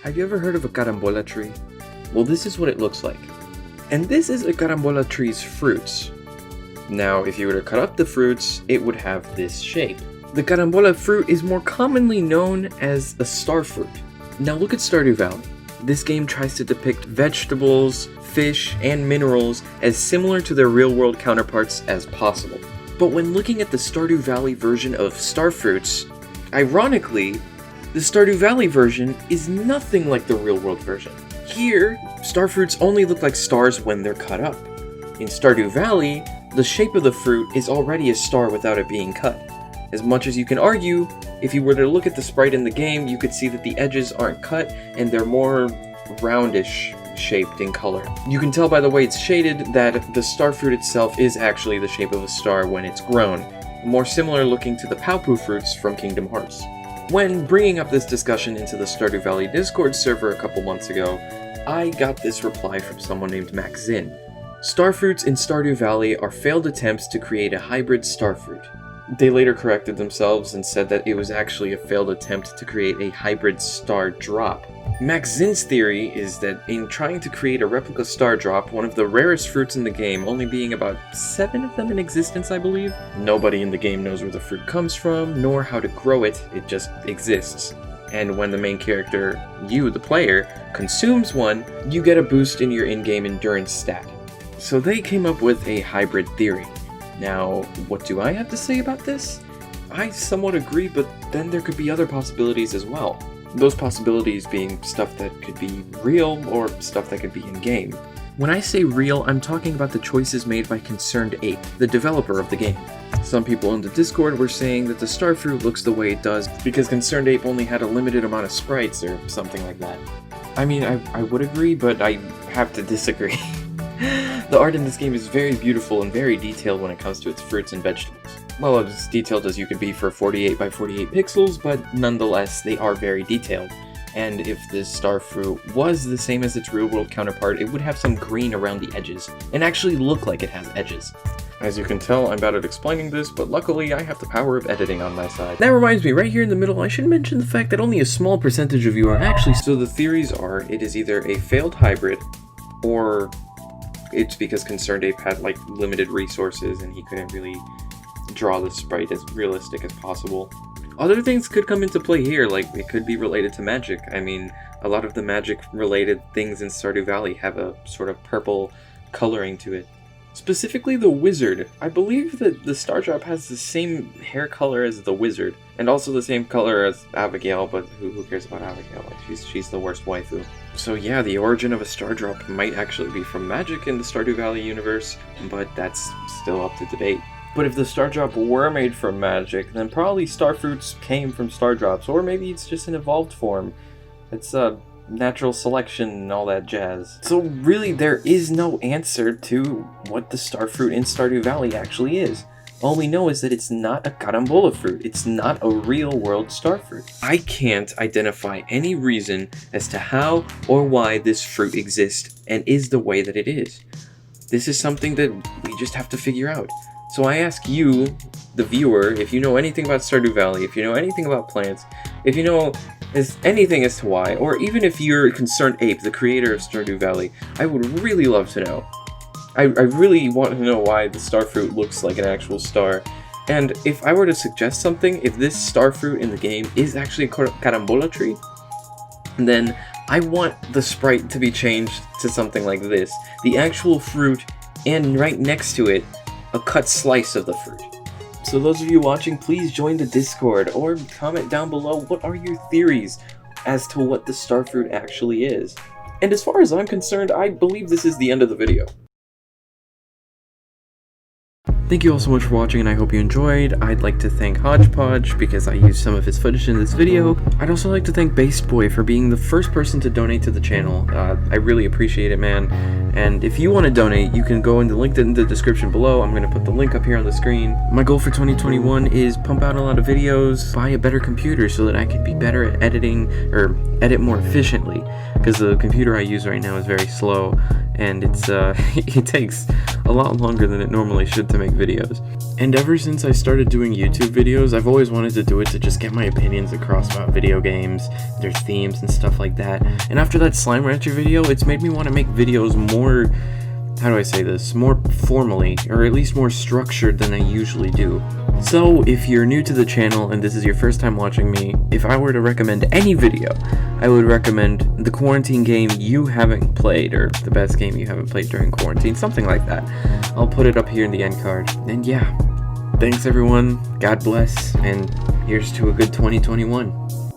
Have you ever heard of a carambola tree? Well, this is what it looks like. And this is a carambola tree's fruits. Now, if you were to cut up the fruits, it would have this shape. The carambola fruit is more commonly known as a starfruit. Now look at Stardew Valley. This game tries to depict vegetables, fish, and minerals as similar to their real-world counterparts as possible. But when looking at the Stardew Valley version of Starfruits, ironically, the Stardew Valley version is nothing like the real-world version. Here, Starfruits only look like stars when they're cut up. In Stardew Valley, the shape of the fruit is already a star without it being cut. As much as you can argue, if you were to look at the sprite in the game, you could see that the edges aren't cut and they're more roundish shaped in color. You can tell by the way it's shaded that the starfruit itself is actually the shape of a star when it's grown, more similar looking to the Paupu fruits from Kingdom Hearts. When bringing up this discussion into the Stardew Valley Discord server a couple months ago, I got this reply from someone named Max Zinn. Starfruits in Stardew Valley are failed attempts to create a hybrid starfruit. They later corrected themselves and said that it was actually a failed attempt to create a hybrid star drop. Max Zinn's theory is that in trying to create a replica star drop, one of the rarest fruits in the game, only being about 7 of them in existence I believe, nobody in the game knows where the fruit comes from, nor how to grow it, it just exists. And when the main character, you the player, consumes one, you get a boost in your in-game endurance stat. So they came up with a hybrid theory. Now, what do I have to say about this? I somewhat agree, but then there could be other possibilities as well. Those possibilities being stuff that could be real or stuff that could be in-game. When I say real, I'm talking about the choices made by Concerned Ape, the developer of the game. Some people in the Discord were saying that the starfruit looks the way it does because Concerned Ape only had a limited amount of sprites or something like that. I mean, I would agree, but I have to disagree. The art in this game is very beautiful and very detailed when it comes to its fruits and vegetables. Well, as detailed as you could be for 48 by 48 pixels, but nonetheless, they are very detailed. And if this starfruit was the same as its real-world counterpart, it would have some green around the edges, and actually look like it has edges. As you can tell, I'm bad at explaining this, but luckily I have the power of editing on my side. That reminds me, right here in the middle, I should mention the fact that only a small percentage of you are actually... So the theories are, it is either a failed hybrid, or it's because Concerned Ape had, like, limited resources and he couldn't really draw the sprite as realistic as possible. Other things could come into play here, like it could be related to magic. I mean, a lot of the magic-related things in Stardew Valley have a sort of purple coloring to it. Specifically the wizard. I believe that the star drop has the same hair color as the wizard, and also the same color as Abigail, but who cares about Abigail? Like, she's the worst waifu. So yeah, the origin of a star drop might actually be from magic in the Stardew Valley universe, but that's still up to debate. But if the star drop were made from magic, then probably starfruits came from star drops, or maybe it's just an evolved form. It's natural selection and all that jazz. So really, there is no answer to what the starfruit in Stardew Valley actually is. All we know is that it's not a carambola fruit. It's not a real-world starfruit. I can't identify any reason as to how or why this fruit exists and is the way that it is. This is something that we just have to figure out. So I ask you, the viewer, if you know anything about Stardew Valley, if you know anything about plants, if you know anything as to why, or even if you're Concerned Ape, the creator of Stardew Valley, I would really love to know. I really want to know why the starfruit looks like an actual star. And if I were to suggest something, if this starfruit in the game is actually a carambola tree, then I want the sprite to be changed to something like this. The actual fruit, and right next to it, a cut slice of the fruit. So those of you watching, please join the Discord or comment down below what are your theories as to what the starfruit actually is. And as far as I'm concerned, I believe this is the end of the video. Thank you all so much for watching, and I hope you enjoyed. I'd like to thank Hodgepodge because I used some of his footage in this video. I'd also like to thank Baseboy for being the first person to donate to the channel. I really appreciate it, man. And if you want to donate, you can go in the link in the description below. I'm going to put the link up here on the screen. My goal for 2021 is pump out a lot of videos, buy a better computer so that I can be better at editing or edit more efficiently, because the computer I use right now is very slow. and it's it takes a lot longer than it normally should to make videos. And ever since I started doing YouTube videos, I've always wanted to do it to just get my opinions across about video games, their themes and stuff like that. And after that Slime Rancher video, it's made me want to make videos more, how do I say this, more formally, or at least more structured than I usually do. So, if you're new to the channel and this is your first time watching me, if I were to recommend any video, I would recommend the quarantine game you haven't played, or the best game you haven't played during quarantine, something like that. I'll put it up here in the end card. And yeah, thanks everyone, God bless, and here's to a good 2021.